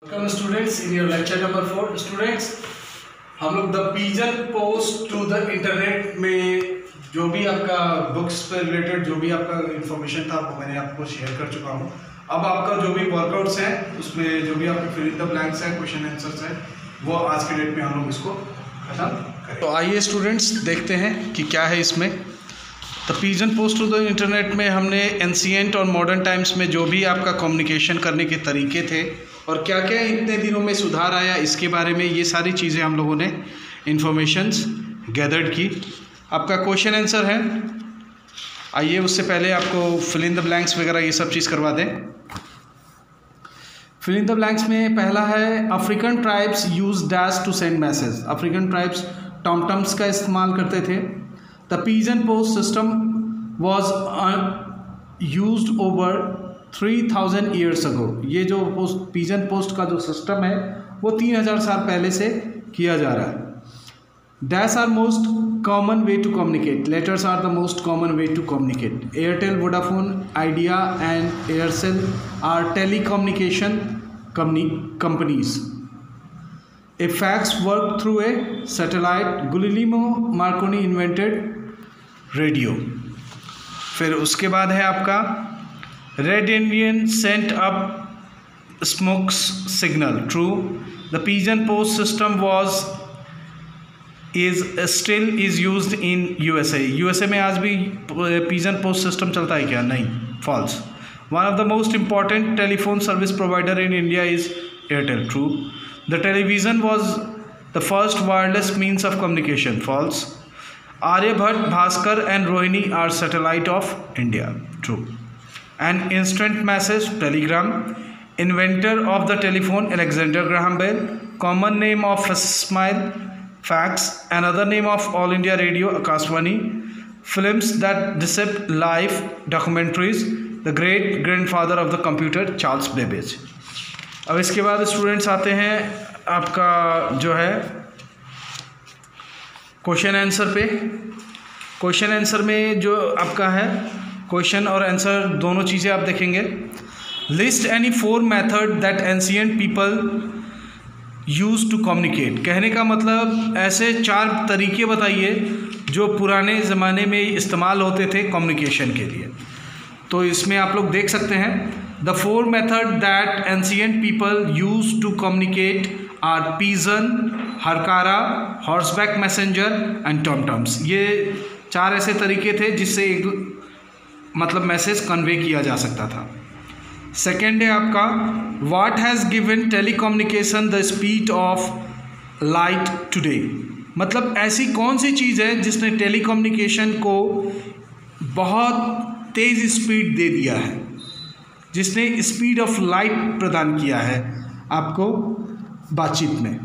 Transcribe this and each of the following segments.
Welcome students in your lecture number 4। Students, हम लोग the pigeon post to the internet में जो भी आपका बुक्स पे रिलेटेड जो भी आपका इंफॉर्मेशन था वो मैंने आपको शेयर कर चुका हूँ। अब आपका जो भी वर्कआउट्स हैं उसमें जो भी आपके फिल इन द ब्लैंक्स हैं, क्वेश्चन आंसर्स हैं, वो आज के डेट में हम लोग इसको खत्म करें। तो आइए स्टूडेंट्स देखते हैं कि क्या है इसमें। The pigeon post to the internet में हमने एंशिएंट और मॉडर्न टाइम्स में जो भी आपका कम्युनिकेशन करने के तरीके थे और क्या क्या इतने दिनों में सुधार आया इसके बारे में ये सारी चीज़ें हम लोगों ने इंफॉर्मेशंस गैदर्ड की। आपका क्वेश्चन आंसर है, आइए उससे पहले आपको फिल इन द ब्लैंक्स वगैरह ये सब चीज़ करवा दें। फिल इन द ब्लैंक्स में पहला है African tribes use dash to send message. African tribes tomtoms का इस्तेमाल करते थे। The pigeon post system was used over 3000 years ago. ये जो पिजन पोस्ट का जो सिस्टम है वो 3000 साल पहले से किया जा रहा है। Dash are most common way to communicate. Letters are the most common way to communicate. Airtel, Vodafone, Idea and Aircel are telecommunication companies. A fax worked through a satellite. Guglielmo Marconi invented radio. फिर उसके बाद है आपका Red Indian sent up smoke signal. True. The pigeon post system still used in USA. USA में आज भी pigeon post system चलता है क्या? नहीं. False. One of the most important telephone service provider in India is Airtel. True. The television was the first wireless means of communication. False. Aryabhat, Bhaskar and Rohini are satellite of India. True. An instant message, telegram. Inventor of the telephone, Alexander Graham Bell. Common name of smile, fax. Another name of All India Radio, Akashvani. Films that depict life, documentaries. The great grandfather of the computer, Charles Babbage. अब इसके बाद students आते हैं आपका जो है question answer पे। Question answer में जो आपका है क्वेश्चन और आंसर दोनों चीज़ें आप देखेंगे। List any 4 method that ancient people use to communicate. कहने का मतलब ऐसे 4 तरीके बताइए जो पुराने ज़माने में इस्तेमाल होते थे कम्युनिकेशन के लिए। तो इसमें आप लोग देख सकते हैं The 4 methods that ancient people used to communicate are pigeon, harkara, horseback messenger and tom-toms. ये 4 ऐसे तरीके थे जिससे एक मतलब मैसेज कन्वे किया जा सकता था। सेकेंड है आपका What has given telecommunication the speed of light today? मतलब ऐसी कौन सी चीज़ है जिसने टेलीकम्युनिकेशन को बहुत तेज़ स्पीड दे दिया है, जिसने स्पीड ऑफ लाइट प्रदान किया है आपको बातचीत में।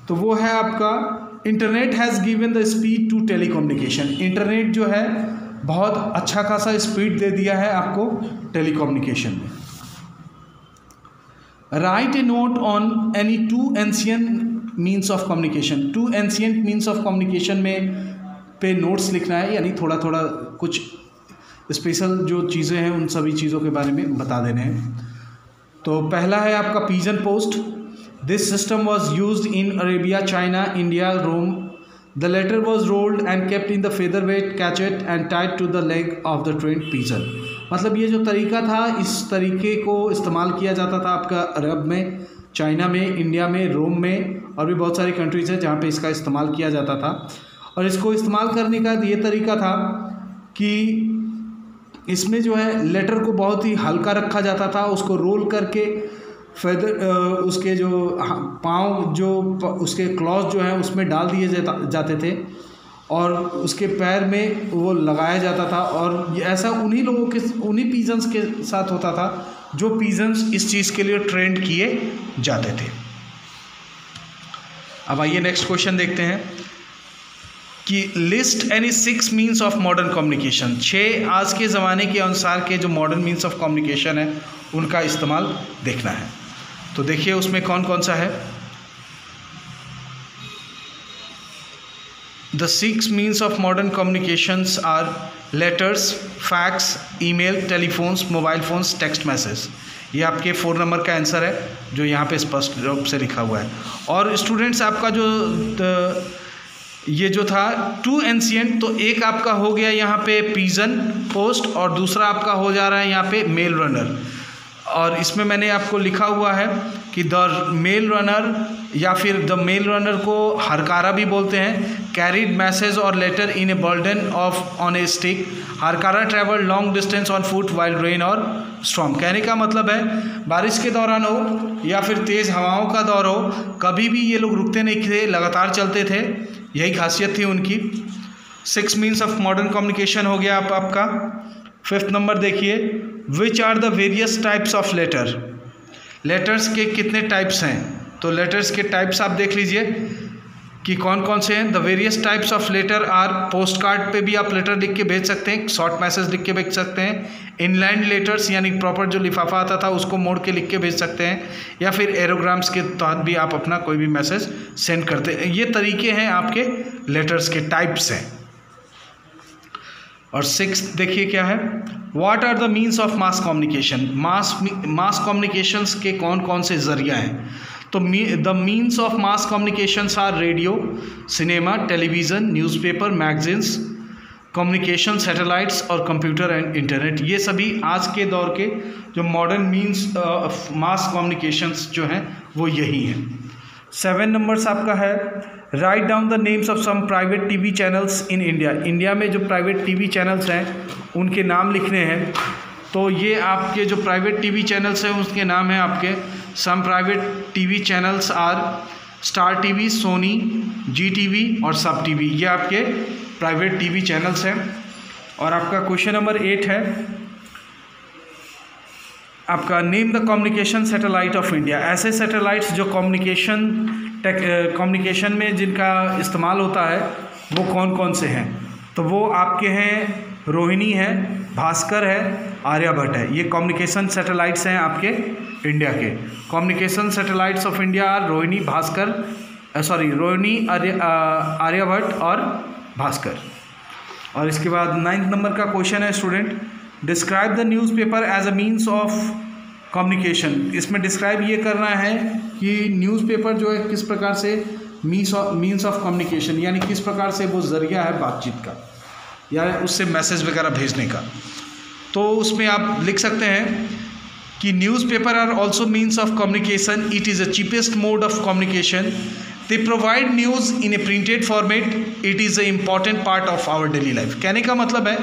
तो वो है आपका internet has given the speed to telecommunication. Internet जो है बहुत अच्छा खासा स्पीड दे दिया है आपको टेलीकम्युनिकेशन में। Right A note on any 2 ancient means of communication. 2 ancient means of communication में पे नोट्स लिखना है, यानी थोड़ा थोड़ा कुछ स्पेशल जो चीज़ें हैं उन सभी चीज़ों के बारे में बता देने हैं। तो पहला है आपका pigeon post. This system was used in Arabia, China, India, Rome. The letter was rolled and kept in the feather weight cachet and tied to the leg of the trained pigeon. मतलब ये जो तरीका था, इस तरीके को इस्तेमाल किया जाता था आपका अरब में, चाइना में, इंडिया में, रोम में और भी बहुत सारी कंट्रीज़ हैं जहाँ पे इसका इस्तेमाल किया जाता था। और इसको इस्तेमाल करने का ये तरीका था कि इसमें जो है लेटर को बहुत ही हल्का रखा जाता था, उसको रोल करके फेदर उसके जो पाँव जो उसके क्लॉज जो है उसमें डाल दिए जाते थे और उसके पैर में वो लगाया जाता था। और ऐसा उन्हीं पिजन्स के साथ होता था जो पिजन्स इस चीज़ के लिए ट्रेंड किए जाते थे। अब आइए नेक्स्ट क्वेश्चन देखते हैं कि list any 6 means of modern communication. 6 आज के ज़माने के अनुसार के जो मॉडर्न मीन्स ऑफ कम्युनिकेशन है उनका इस्तेमाल देखना है। तो देखिए उसमें कौन कौन सा है। The 6 means of modern communications are letters, fax, email, telephones, mobile phones, text message. ये आपके 4 नंबर का आंसर है जो यहाँ पे स्पष्ट रूप से लिखा हुआ है। और स्टूडेंट्स आपका जो ये जो था टू एंशिएंट, तो एक आपका हो गया यहाँ पे पिजन पोस्ट और दूसरा आपका हो जा रहा है यहाँ पे मेल रनर। और इसमें मैंने आपको लिखा हुआ है कि द मेल रनर या फिर द मेल रनर को हरकारा भी बोलते हैं, कैरिड मैसेज और letter in a burden of on a stick. हरकारा travel long distance on foot while rain और स्टॉर्म। कहने का मतलब है बारिश के दौरान हो या फिर तेज़ हवाओं का दौर हो, कभी भी ये लोग रुकते नहीं थे, लगातार चलते थे, यही खासियत थी उनकी। 6 मीन्स ऑफ मॉडर्न कम्युनिकेशन हो गया आपका। 5th नंबर देखिए, which are the various types of letter. Letters के कितने टाइप्स हैं, तो लेटर्स के टाइप्स आप देख लीजिए कि कौन कौन से हैं। The various types of letter are, post card पे भी आप लेटर लिख के भेज सकते हैं, शॉर्ट मैसेज लिख के भेज सकते हैं। इनलैंड लेटर्स यानी प्रॉपर जो लिफाफा आता था उसको मोड़ के लिख के भेज सकते हैं, या फिर एरोग्राम्स के तहत भी आप अपना कोई भी मैसेज सेंड करते हैं। ये तरीके हैं आपके लेटर्स के, टाइप्स हैं। और 6 देखिए क्या है, what are the means of mass communication. Mass communications के कौन कौन से जरिया हैं, तो the means of mass communications are radio, cinema, television, newspaper, magazines, communication, satellites और कंप्यूटर एंड इंटरनेट। ये सभी आज के दौर के जो modern means of mass communications जो हैं वो यही हैं। 7 नंबर्स आपका है, write down the names of some private TV channels in India. India में जो प्राइवेट टीवी चैनल्स हैं उनके नाम लिखने हैं। तो ये आपके जो प्राइवेट टीवी चैनल्स हैं उसके नाम हैं आपके, some private TV channels are Star TV, Sony, Zee TV और सब टीवी। ये आपके प्राइवेट टीवी चैनल्स हैं। और आपका क्वेश्चन नंबर 8 है आपका, name the communication satellite of India. ऐसे सैटेलाइट्स जो कम्युनिकेशन में जिनका इस्तेमाल होता है वो कौन कौन से हैं, तो वो आपके हैं रोहिणी है, भास्कर है, आर्यभट्ट है। ये कम्युनिकेशन सैटेलाइट्स हैं आपके इंडिया के। Communication satellites of India are Rohini, Bhaskar, Rohini, Aryabhata और भास्कर। और इसके बाद 9th नंबर का क्वेश्चन है student, describe the newspaper as a means of communication. इसमें डिस्क्राइब ये करना है कि न्यूज़पेपर जो है किस प्रकार से मीन्स ऑफ कम्युनिकेशन, यानी किस प्रकार से वो ज़रिया है बातचीत का या उससे मैसेज वगैरह भेजने का। तो उसमें आप लिख सकते हैं कि newspaper are also means of communication, it is the cheapest mode of communication, they provide news in a printed format, it is a important part of our daily life. कहने का मतलब है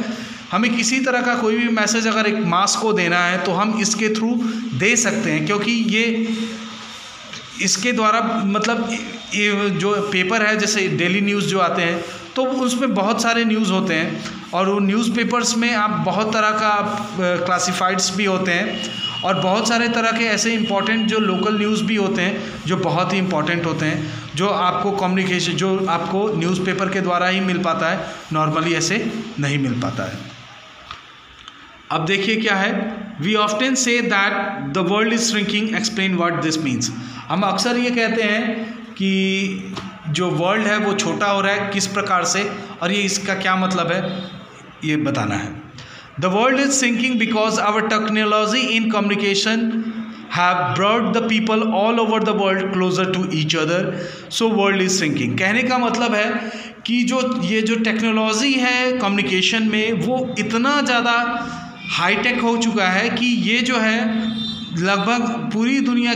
हमें किसी तरह का कोई भी मैसेज अगर एक मास को देना है तो हम इसके थ्रू दे सकते हैं, क्योंकि ये इसके द्वारा मतलब ये जो पेपर है जैसे डेली न्यूज़ जो आते हैं तो उसमें बहुत सारे न्यूज़ होते हैं, और वो न्यूज़पेपर्स में आप बहुत तरह का क्लासिफाइड्स भी होते हैं और बहुत सारे तरह के ऐसे इंपॉर्टेंट जो लोकल न्यूज़ भी होते हैं जो बहुत ही इंपॉर्टेंट होते हैं, जो आपको कम्युनिकेशन जो आपको न्यूज़पेपर के द्वारा ही मिल पाता है, नॉर्मली ऐसे नहीं मिल पाता है। अब देखिए क्या है, we often say that the world is shrinking, explain what this means. हम अक्सर ये कहते हैं कि जो वर्ल्ड है वो छोटा हो रहा है, किस प्रकार से, और ये इसका क्या मतलब है ये बताना है। The world is shrinking because our technology in communication have brought the people all over the world closer to each other, so world is shrinking। कहने का मतलब है कि ये जो टेक्नोलॉजी है कम्युनिकेशन में वो इतना ज़्यादा हाईटेक हो चुका है कि ये जो है लगभग पूरी दुनिया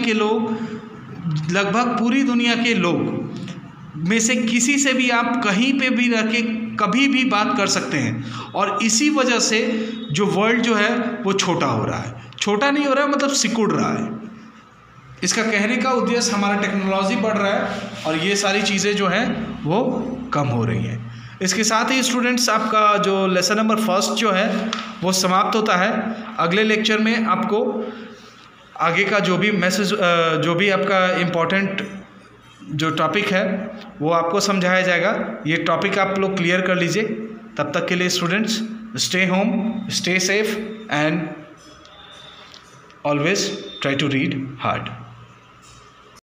के लोग में से किसी से भी आप कहीं पे भी रह के कभी भी बात कर सकते हैं, और इसी वजह से जो वर्ल्ड जो है वो छोटा हो रहा है। छोटा नहीं हो रहा है मतलब सिकुड़ रहा है। इसका कहने का उद्देश्य हमारा टेक्नोलॉजी बढ़ रहा है और ये सारी चीज़ें जो हैं वो कम हो रही हैं। इसके साथ ही स्टूडेंट्स आपका जो लेसन नंबर 1 जो है वो समाप्त होता है। अगले लेक्चर में आपको आगे का जो भी मैसेज जो भी आपका इम्पोर्टेंट जो टॉपिक है वो आपको समझाया जाएगा। ये टॉपिक आप लोग क्लियर कर लीजिए। तब तक के लिए students stay home, stay safe and always try to read hard.